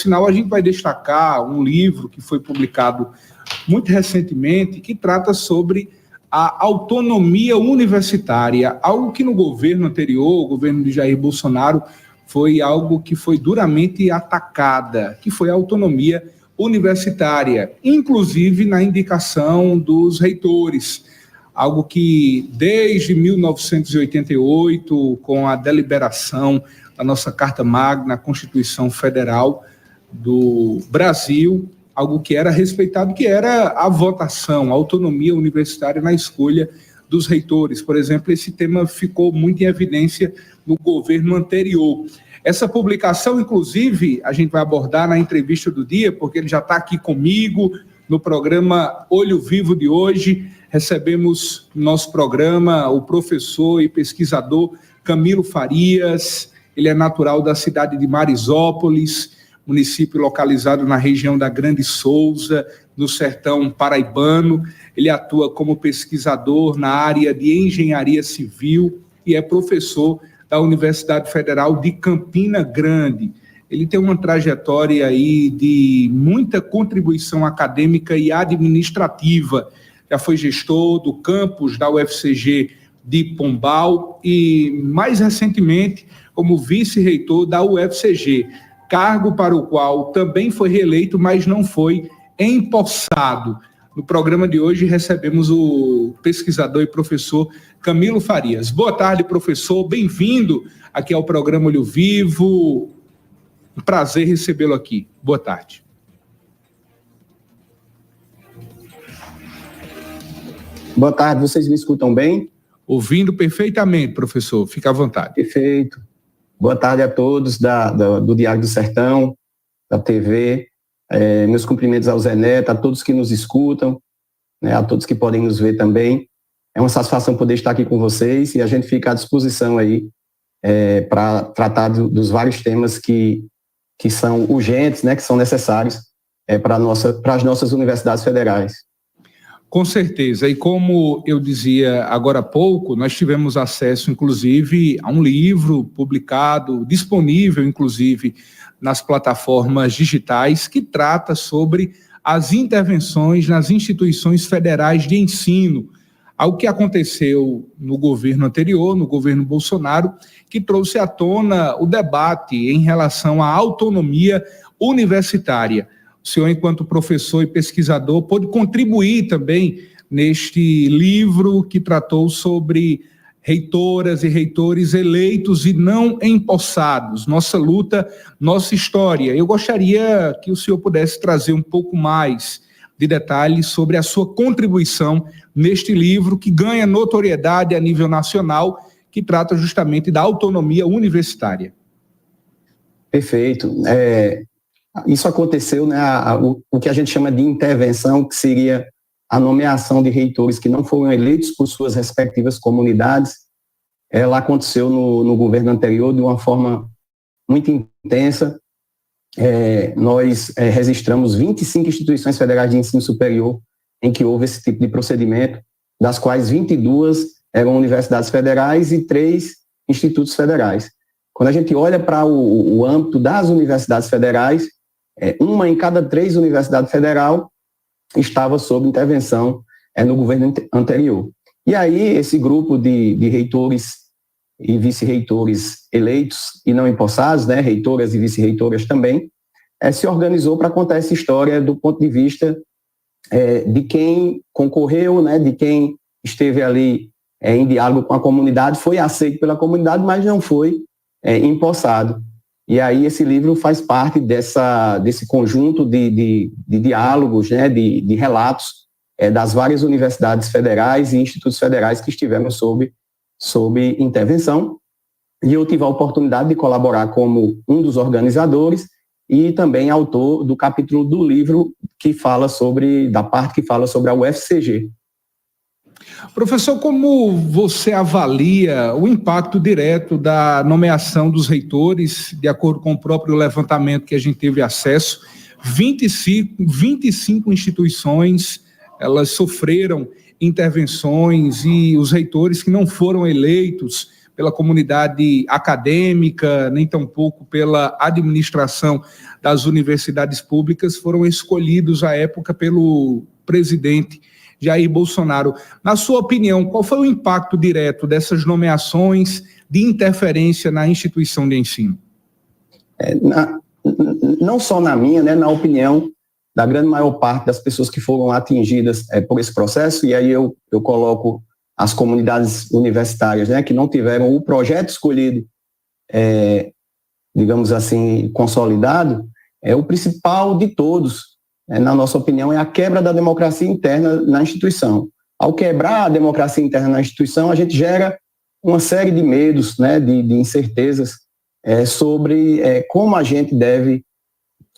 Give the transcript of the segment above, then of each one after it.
sinal, a gente vai destacar um livro que foi publicado muito recentemente, que trata sobre a autonomia universitária, algo que no governo anterior, o governo de Jair Bolsonaro, foi algo que foi duramente atacada, que foi a autonomia universitária, inclusive na indicação dos reitores, algo que desde 1988, com a deliberação da nossa Carta Magna, a Constituição Federal do Brasil, algo que era respeitado, que era a votação, a autonomia universitária na escolha dos reitores. Por exemplo, esse tema ficou muito em evidência no governo anterior. Essa publicação, inclusive, a gente vai abordar na entrevista do dia, porque ele já está aqui comigo no programa Olho Vivo de hoje. Recebemos no nosso programa o professor e pesquisador Camilo Farias. Ele é natural da cidade de Marizópolis, município localizado na região da Grande Souza, no sertão paraibano. Ele atua como pesquisador na área de engenharia civil e é professor da Universidade Federal de Campina Grande. Ele tem uma trajetória aí de muita contribuição acadêmica e administrativa. Já foi gestor do campus da UFCG de Pombal e, mais recentemente, como vice-reitor da UFCG, cargo para o qual também foi reeleito, mas não foi empossado. No programa de hoje recebemos o pesquisador e professor Camilo Farias. Boa tarde, professor. Bem-vindo aqui ao programa Olho Vivo. Um prazer recebê-lo aqui. Boa tarde. Boa tarde, vocês me escutam bem? Ouvindo perfeitamente, professor. Fica à vontade. Perfeito. Boa tarde a todos do Diário do Sertão, da TV. Meus cumprimentos ao Zé Neto, a todos que nos escutam, né, a todos que podem nos ver também. É uma satisfação poder estar aqui com vocês e a gente fica à disposição aí para tratar dos vários temas que são urgentes, né, que são necessários para as nossas universidades federais. Com certeza, e como eu dizia agora há pouco, nós tivemos acesso, inclusive, a um livro publicado, disponível, inclusive, nas plataformas digitais, que trata sobre as intervenções nas instituições federais de ensino, algo que aconteceu no governo anterior, no governo Bolsonaro, que trouxe à tona o debate em relação à autonomia universitária. O senhor, enquanto professor e pesquisador, pôde contribuir também neste livro que tratou sobre reitoras e reitores eleitos e não empossados, nossa luta, nossa história. Eu gostaria que o senhor pudesse trazer um pouco mais de detalhes sobre a sua contribuição neste livro, que ganha notoriedade a nível nacional, que trata justamente da autonomia universitária. Perfeito. Isso aconteceu, né, o que a gente chama de intervenção, que seria a nomeação de reitores que não foram eleitos por suas respectivas comunidades. Ela aconteceu no governo anterior de uma forma muito intensa. Nós registramos 25 instituições federais de ensino superior em que houve esse tipo de procedimento, das quais 22 eram universidades federais e 3 institutos federais. Quando a gente olha para o âmbito das universidades federais, uma em cada 3 universidades federal estava sob intervenção no governo anterior. E aí, esse grupo de reitores e vice-reitores eleitos e não empossados, né, reitoras e vice-reitoras também, se organizou para contar essa história do ponto de vista de quem concorreu, né, de quem esteve ali em diálogo com a comunidade, foi aceito pela comunidade, mas não foi empossado. E aí esse livro faz parte desse conjunto de diálogos, né, de relatos das várias universidades federais e institutos federais que estiveram sob intervenção. E eu tive a oportunidade de colaborar como um dos organizadores e também autor do capítulo do livro da parte que fala sobre a UFCG. Professor, como você avalia o impacto direto da nomeação dos reitores, de acordo com o próprio levantamento que a gente teve acesso? 25 instituições, elas sofreram intervenções e os reitores que não foram eleitos pela comunidade acadêmica, nem tampouco pela administração das universidades públicas, foram escolhidos à época pelo presidente Jair Bolsonaro. Na sua opinião, qual foi o impacto direto dessas nomeações de interferência na instituição de ensino? Não só na minha, né, na opinião da grande maior parte das pessoas que foram atingidas por esse processo, e aí eu coloco as comunidades universitárias, né, que não tiveram o projeto escolhido, digamos assim, consolidado, o principal de todos, na nossa opinião, é a quebra da democracia interna na instituição. Ao quebrar a democracia interna na instituição, a gente gera uma série de medos, né, de incertezas sobre como a gente deve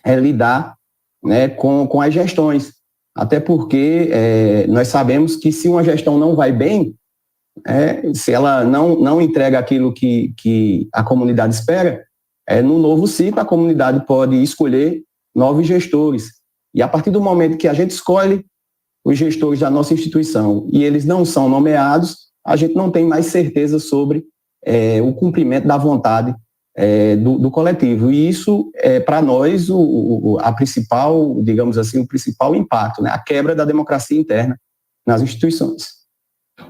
lidar, né, com as gestões. Até porque nós sabemos que se uma gestão não vai bem, se ela não entrega aquilo que a comunidade espera, no novo ciclo a comunidade pode escolher novos gestores. E a partir do momento que a gente escolhe os gestores da nossa instituição e eles não são nomeados, a gente não tem mais certeza sobre o cumprimento da vontade do coletivo. E isso é, para nós, a principal, digamos assim, o principal impacto, né? A quebra da democracia interna nas instituições.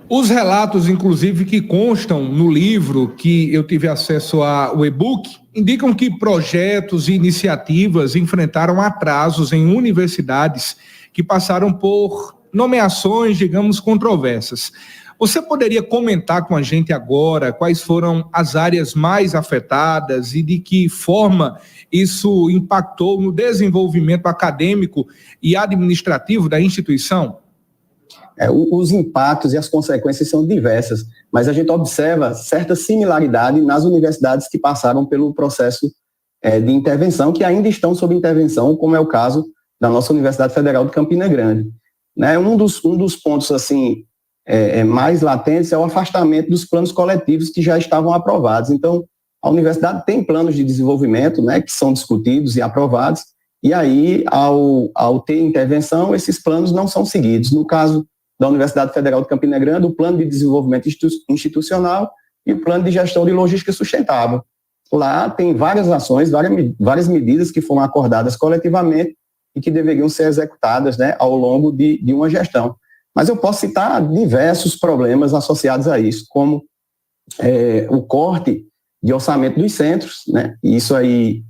Os relatos, inclusive, que constam no livro, que eu tive acesso ao e-book, indicam que projetos e iniciativas enfrentaram atrasos em universidades que passaram por nomeações, digamos, controversas. Você poderia comentar com a gente agora quais foram as áreas mais afetadas e de que forma isso impactou no desenvolvimento acadêmico e administrativo da instituição? Os impactos e as consequências são diversas, mas a gente observa certa similaridade nas universidades que passaram pelo processo de intervenção, que ainda estão sob intervenção, como é o caso da nossa Universidade Federal de Campina Grande. Né? Um dos pontos assim, mais latentes é o afastamento dos planos coletivos que já estavam aprovados. Então, a universidade tem planos de desenvolvimento, né, que são discutidos e aprovados, e aí, ao ter intervenção, esses planos não são seguidos. No caso da Universidade Federal de Campina Grande, o plano de desenvolvimento institucional e o plano de gestão de logística sustentável. Lá tem várias ações, várias medidas que foram acordadas coletivamente e que deveriam ser executadas, né, ao longo de uma gestão. Mas eu posso citar diversos problemas associados a isso, como o corte de orçamento dos centros, né, e isso aí,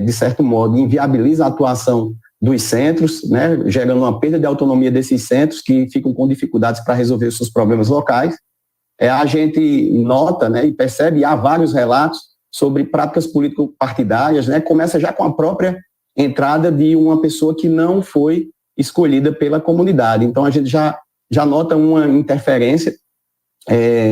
de certo modo, inviabiliza a atuação dos centros, né, gerando uma perda de autonomia desses centros que ficam com dificuldades para resolver os seus problemas locais. A gente nota, né, e percebe, há vários relatos sobre práticas político-partidárias, né, começa já com a própria entrada de uma pessoa que não foi escolhida pela comunidade. Então, a gente já nota uma interferência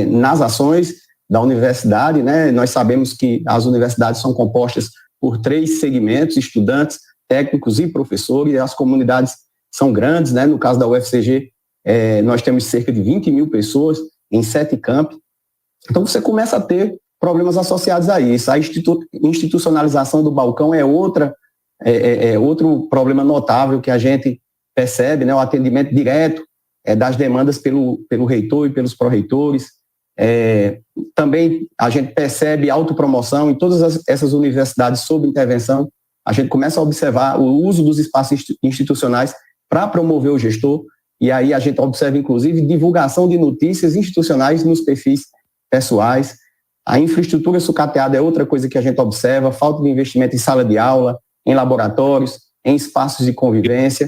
nas ações da universidade, né? Nós sabemos que as universidades são compostas por 3 segmentos: estudantes, técnicos e professores, e as comunidades são grandes, né? No caso da UFCG, nós temos cerca de 20 mil pessoas em 7 campi. Então, você começa a ter problemas associados a isso. A institucionalização do balcão é outro problema notável que a gente percebe, né? O atendimento direto das demandas pelo reitor e pelos pró-reitores. Também a gente percebe autopromoção em todas essas universidades sob intervenção. A gente começa a observar o uso dos espaços institucionais para promover o gestor, e aí a gente observa, inclusive, divulgação de notícias institucionais nos perfis pessoais. A infraestrutura sucateada é outra coisa que a gente observa: falta de investimento em sala de aula, em laboratórios, em espaços de convivência.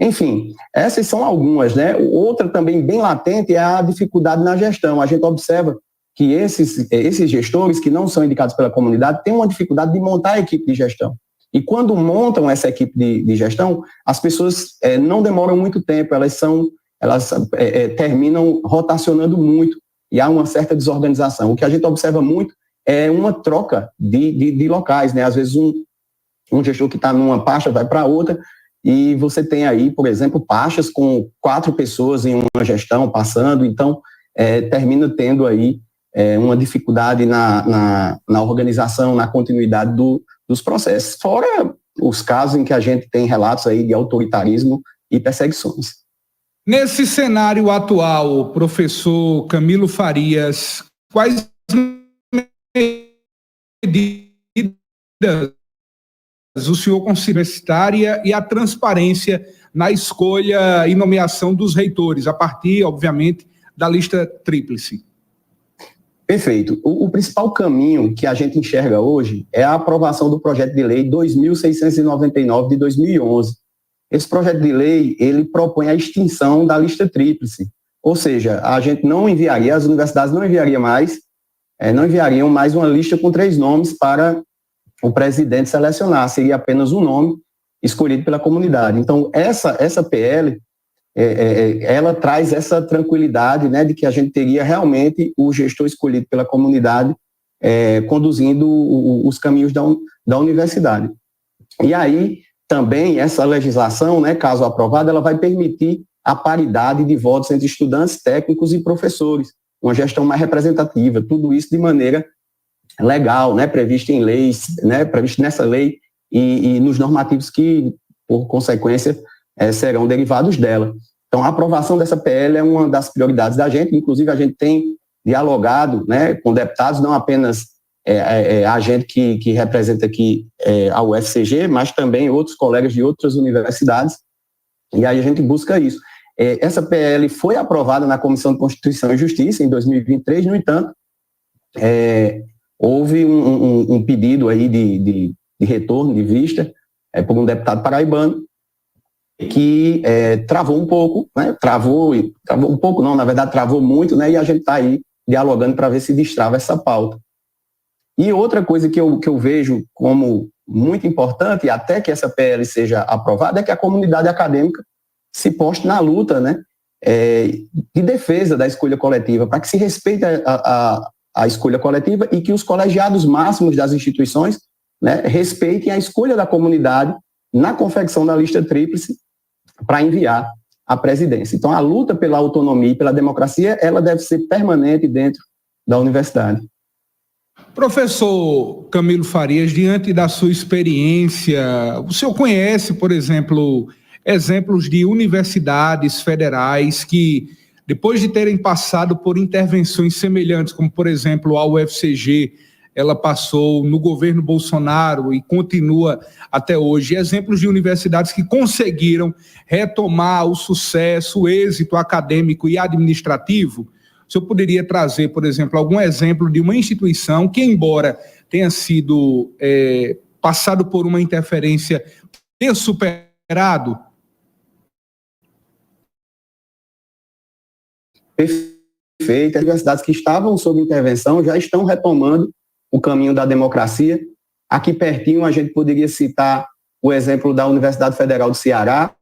Enfim, essas são algumas, né? Outra também bem latente é a dificuldade na gestão. A gente observa que esses gestores que não são indicados pela comunidade têm uma dificuldade de montar a equipe de gestão. E quando montam essa equipe de gestão, as pessoas não demoram muito tempo, elas terminam rotacionando muito e há uma certa desorganização. O que a gente observa muito é uma troca de locais, né? Às vezes um gestor que está numa pasta vai para outra, e você tem aí, por exemplo, pastas com 4 pessoas em uma gestão passando, então termina tendo aí uma dificuldade na organização, na continuidade dos processos, fora os casos em que a gente tem relatos aí de autoritarismo e perseguições. Nesse cenário atual, professor Camilo Farias, quais o senhor considera universitária e a transparência na escolha e nomeação dos reitores, a partir, obviamente, da lista tríplice? Perfeito. O principal caminho que a gente enxerga hoje é a aprovação do projeto de lei 2.699 de 2011. Esse projeto de lei, ele propõe a extinção da lista tríplice, ou seja, a gente não enviaria, as universidades não enviariam mais uma lista com 3 nomes para o presidente selecionar, seria apenas um nome escolhido pela comunidade. Então, essa PL, ela traz essa tranquilidade, né, de que a gente teria realmente o gestor escolhido pela comunidade conduzindo os caminhos da universidade. E aí, também, essa legislação, né, caso aprovada, ela vai permitir a paridade de votos entre estudantes, técnicos e professores, uma gestão mais representativa, tudo isso de maneira legal, né, previsto em leis, né, previsto nessa lei e nos normativos que, por consequência, serão derivados dela. Então, a aprovação dessa PL é uma das prioridades da gente, inclusive a gente tem dialogado, né, com deputados, não apenas a gente que representa aqui a UFCG, mas também outros colegas de outras universidades, e aí a gente busca isso. Essa PL foi aprovada na Comissão de Constituição e Justiça em 2023, no entanto, houve um pedido aí de retorno de vista por um deputado paraibano que travou um pouco, né? Travou um pouco não, na verdade travou muito, né? E a gente está aí dialogando para ver se destrava essa pauta. E outra coisa que eu vejo como muito importante, e até que essa PL seja aprovada, é que a comunidade acadêmica se poste na luta, né? De defesa da escolha coletiva, para que se respeite a escolha coletiva e que os colegiados máximos das instituições, né, respeitem a escolha da comunidade na confecção da lista tríplice para enviar à presidência. Então, a luta pela autonomia e pela democracia, ela deve ser permanente dentro da universidade. Professor Camilo Farias, diante da sua experiência, o senhor conhece, por exemplo, exemplos de universidades federais que, depois de terem passado por intervenções semelhantes, como, por exemplo, a UFCG, ela passou no governo Bolsonaro e continua até hoje, exemplos de universidades que conseguiram retomar o sucesso, o êxito acadêmico e administrativo? O senhor poderia trazer, por exemplo, algum exemplo de uma instituição que, embora tenha sido passado por uma interferência, tenha superado? Perfeito. As universidades que estavam sob intervenção já estão retomando o caminho da democracia. Aqui pertinho a gente poderia citar o exemplo da Universidade Federal do Ceará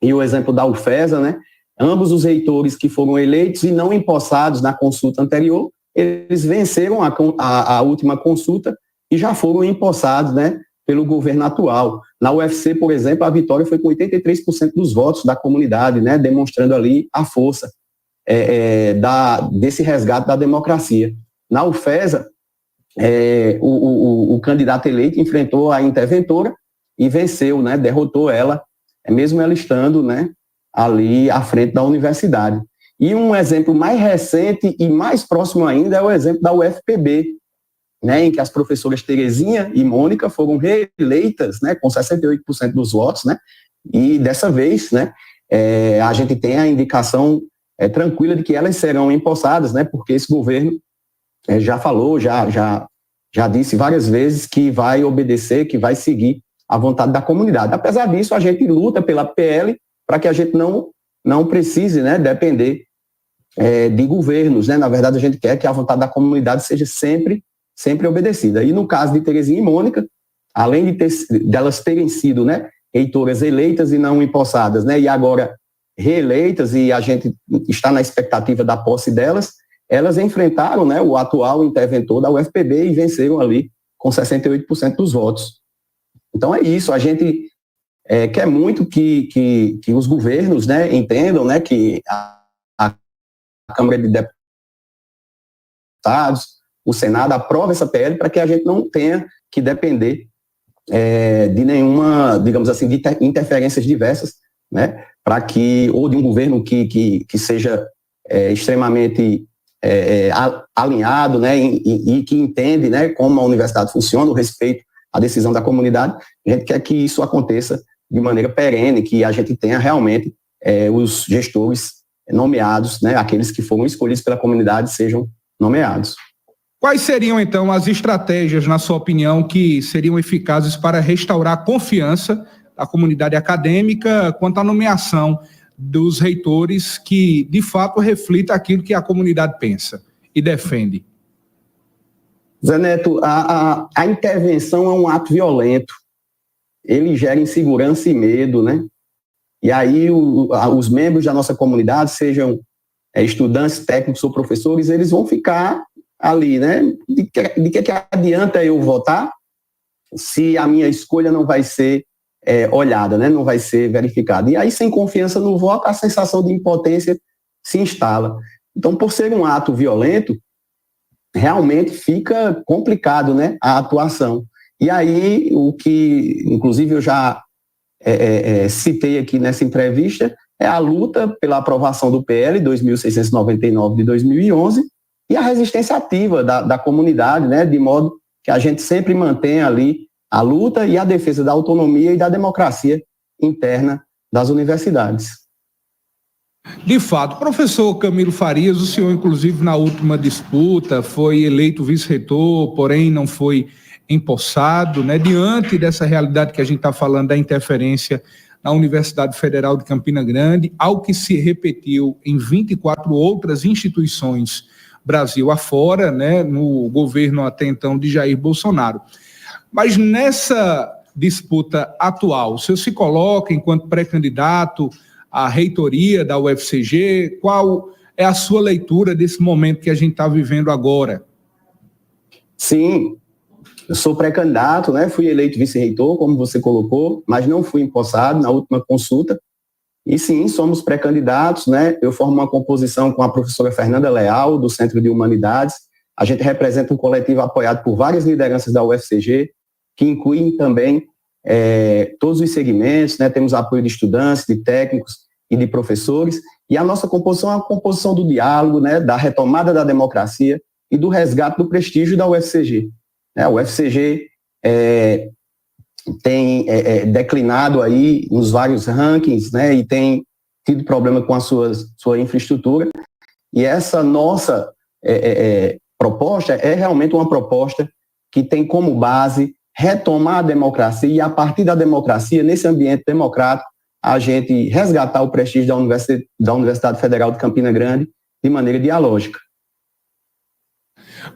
e o exemplo da UFESA, né? Ambos os reitores que foram eleitos e não empossados na consulta anterior, eles venceram a última consulta e já foram empossados, né, pelo governo atual. Na UFC, por exemplo, a vitória foi com 83% dos votos da comunidade, né, demonstrando ali a força desse resgate da democracia. Na UFESA, o candidato eleito enfrentou a interventora e venceu, né, derrotou ela, mesmo ela estando, né, ali à frente da universidade. E um exemplo mais recente e mais próximo ainda é o exemplo da UFPB, né, em que as professoras Terezinha e Mônica foram reeleitas, né, com 68% dos votos, né, e dessa vez, né, a gente tem a indicação tranquila de que elas serão empossadas, né, porque esse governo já falou, já disse várias vezes que vai obedecer, que vai seguir a vontade da comunidade. Apesar disso, a gente luta pela PL para que a gente não precise, né, depender de governos, né? Na verdade, a gente quer que a vontade da comunidade seja sempre obedecida. E no caso de Terezinha e Mônica, além delas terem sido, né, reitoras eleitas e não empossadas, né, e agora reeleitas, e a gente está na expectativa da posse delas, elas enfrentaram, né, o atual interventor da UFPB e venceram ali com 68% dos votos. Então é isso, a gente quer muito que os governos, né, entendam, né, que a Câmara de Deputados, o Senado aprove essa PL para que a gente não tenha que depender de nenhuma, digamos assim, de interferências diversas, né, para que, ou de um governo que seja extremamente alinhado, né, e que entende, né, como a universidade funciona, o respeito a decisão da comunidade, a gente quer que isso aconteça de maneira perene, que a gente tenha realmente os gestores nomeados, né, aqueles que foram escolhidos pela comunidade sejam nomeados. Quais seriam, então, as estratégias, na sua opinião, que seriam eficazes para restaurar a confiança da comunidade acadêmica quanto à nomeação dos reitores que, de fato, reflita aquilo que a comunidade pensa e defende? Zé Neto, a intervenção é um ato violento. Ele gera insegurança e medo, né? E aí os membros da nossa comunidade, sejam estudantes, técnicos ou professores, eles vão ficar ali, né? De que adianta eu votar se a minha escolha não vai ser olhada, né? Não vai ser verificada. E aí, sem confiança no voto, a sensação de impotência se instala. Então, por ser um ato violento, realmente fica complicado, né, a atuação. E aí, o que, inclusive, eu já citei aqui nessa entrevista, é a luta pela aprovação do PL 2699 de 2011 e a resistência ativa da comunidade, né, de modo que a gente sempre mantenha ali a luta e a defesa da autonomia e da democracia interna das universidades. De fato, professor Camilo Farias, o senhor, inclusive, na última disputa, foi eleito vice-reitor, porém não foi empossado, né? Diante dessa realidade que a gente está falando da interferência na Universidade Federal de Campina Grande, ao que se repetiu em 24 outras instituições Brasil afora, né? No governo até então de Jair Bolsonaro. Mas nessa disputa atual, o senhor se coloca enquanto pré-candidato à reitoria da UFCG? Qual é a sua leitura desse momento que a gente está vivendo agora? Sim, eu sou pré-candidato, né? Fui eleito vice-reitor, como você colocou, mas não fui empossado na última consulta. E sim, somos pré-candidatos, né? Eu formo uma composição com a professora Fernanda Leal, do Centro de Humanidades. A gente representa um coletivo apoiado por várias lideranças da UFCG, que incluem também todos os segmentos, né? Temos apoio de estudantes, de técnicos e de professores, e a nossa composição é uma composição do diálogo, né? Da retomada da democracia e do resgate do prestígio da UFCG. A UFCG tem declinado aí nos vários rankings, né? E tem tido problema com a sua infraestrutura, e essa nossa proposta é realmente uma proposta que tem como base retomar a democracia e, a partir da democracia, nesse ambiente democrático, a gente resgatar o prestígio da Universidade Federal de Campina Grande de maneira dialógica.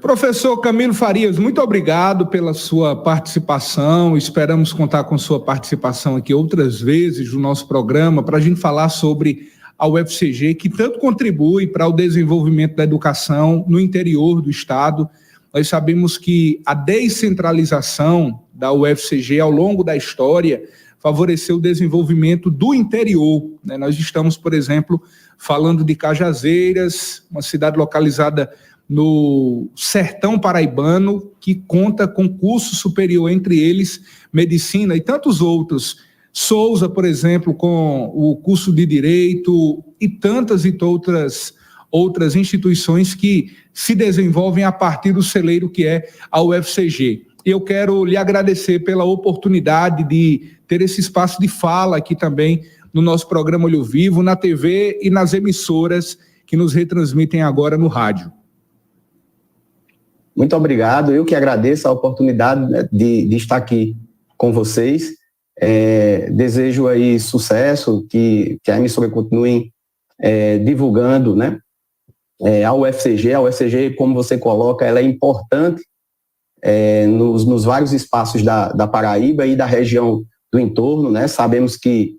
Professor Camilo Farias, muito obrigado pela sua participação. Esperamos contar com sua participação aqui outras vezes no nosso programa para a gente falar sobre a UFCG, que tanto contribui para o desenvolvimento da educação no interior do estado. Nós sabemos que a descentralização da UFCG ao longo da história favoreceu o desenvolvimento do interior, né? Nós estamos, por exemplo, falando de Cajazeiras, uma cidade localizada no sertão paraibano, que conta com curso superior, entre eles medicina e tantos outros. Souza, por exemplo, com o curso de Direito e tantas e outras instituições que se desenvolvem a partir do celeiro que é a UFCG. Eu quero lhe agradecer pela oportunidade de ter esse espaço de fala aqui também no nosso programa Olho Vivo, na TV e nas emissoras que nos retransmitem agora no rádio. Muito obrigado, eu que agradeço a oportunidade, né, de estar aqui com vocês. Desejo aí sucesso, que a emissora continue divulgando, né, a UFCG, como você coloca, ela é importante nos vários espaços da Paraíba e da região do entorno, né? Sabemos que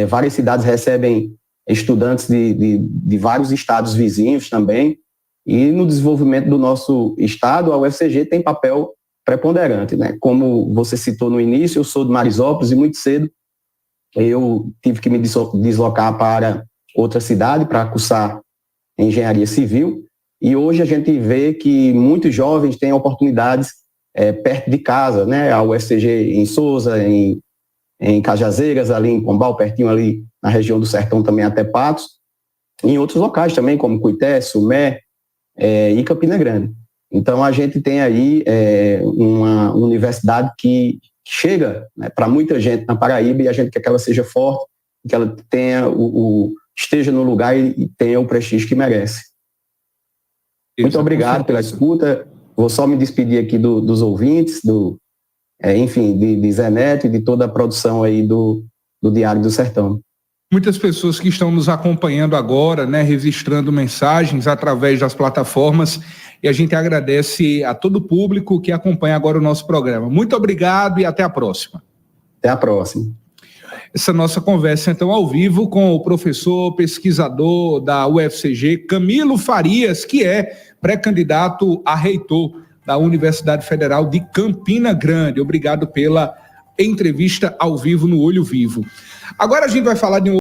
várias cidades recebem estudantes de vários estados vizinhos também, e no desenvolvimento do nosso estado, a UFCG tem papel preponderante, né? Como você citou no início, eu sou de Marisópolis e muito cedo eu tive que me deslocar para outra cidade para cursar engenharia civil, e hoje a gente vê que muitos jovens têm oportunidades perto de casa, né? A UFCG em Souza, em Cajazeiras, ali em Pombal, pertinho ali na região do Sertão também até Patos, e em outros locais também, como Cuité, Sumé, e Campina Grande. Então, a gente tem aí uma universidade que chega, né, para muita gente na Paraíba, e a gente quer que ela seja forte, que ela tenha esteja no lugar e tenha o prestígio que merece. Muito obrigado pela escuta. Vou só me despedir aqui dos ouvintes, enfim, de Zé Neto e de toda a produção aí do Diário do Sertão. Muitas pessoas que estão nos acompanhando agora, né, registrando mensagens através das plataformas, e a gente agradece a todo o público que acompanha agora o nosso programa. Muito obrigado e até a próxima. Até a próxima. Essa nossa conversa, então, ao vivo com o professor pesquisador da UFCG, Camilo Farias, que é pré-candidato a reitor da Universidade Federal de Campina Grande. Obrigado pela entrevista ao vivo no Olho Vivo. Agora a gente vai falar de um